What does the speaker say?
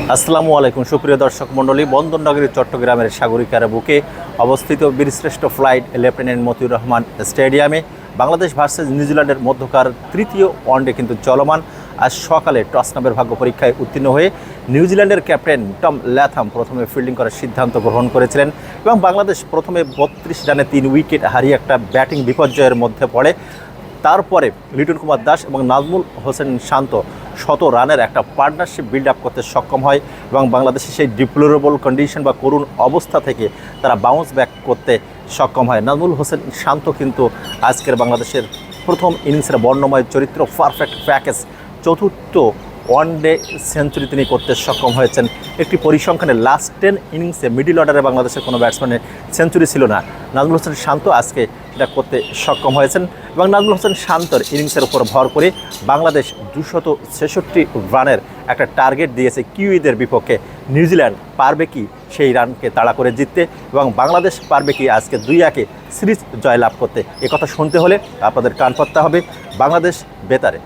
আসসালামু আলাইকুম সুপ্রিয় দর্শক মণ্ডলী। বন্দরনগরী চট্টগ্রামের সাগরিকার বুকে অবস্থিত বীরশ্রেষ্ঠ ফ্লাইট লেফটেন্যান্ট মতিউর রহমান স্টেডিয়ামে বাংলাদেশ ভার্সেস নিউজিল্যান্ডের মধ্যকার তৃতীয় ওয়ানডে কিন্তু চলমান। আজ সকালে টস নামের ভাগ্য পরীক্ষায় উত্তীর্ণ হয়ে নিউজিল্যান্ডের ক্যাপ্টেন টম ল্যাথাম প্রথমে ফিল্ডিং করার সিদ্ধান্ত গ্রহণ করেছিলেন এবং বাংলাদেশ প্রথমে 32 রানে 3 উইকেট হারিয়ে একটা ব্যাটিং বিপর্যয়ের মধ্যে পড়ে। তারপরে লিটন কুমার দাস এবং নাজমুল হোসেন শান্ত 100 রানের একটা পার্টনারশিপ বিল্ড আপ করতে সক্ষম হয় এবং বাংলাদেশের সেই ডিপ্লোরেবল কন্ডিশন বা করুণ অবস্থা থেকে তারা বাউন্স ব্যাক করতে সক্ষম হয়। নাজমুল হোসেন শান্ত কিন্তু আজকের বাংলাদেশের প্রথম ইনিংসের বর্ণময় চরিত্র, পারফেক্ট প্যাকেজ, চতুর্থ ওয়ানডে সেঞ্চুরি তিনি করতে সক্ষম হয়েছেন। একটি পরিসংখ্যানে লাস্ট 10 ইনিংসে মিডল অর্ডারে বাংলাদেশের কোনো ব্যাটসম্যানের সেঞ্চুরি ছিল না। নাজমুল হোসেন শান্ত আজকে সেটা করতে সক্ষম হয়েছেন এবং নাজমুল হোসেন শান্তর ইনিংসের উপর ভর করে বাংলাদেশ 266 রানের একটা টার্গেট দিয়েছে কিউইদের বিপক্ষে। নিউজিল্যান্ড পারবে কি সেই রানকে তাড়া করে জিততে এবং বাংলাদেশ পারবে কি আজকে 2-1 সিরিজ জয়লাভ করতে? একথা শুনতে হলে আপনাদের কান পাততে হবে বাংলাদেশ বেতারে।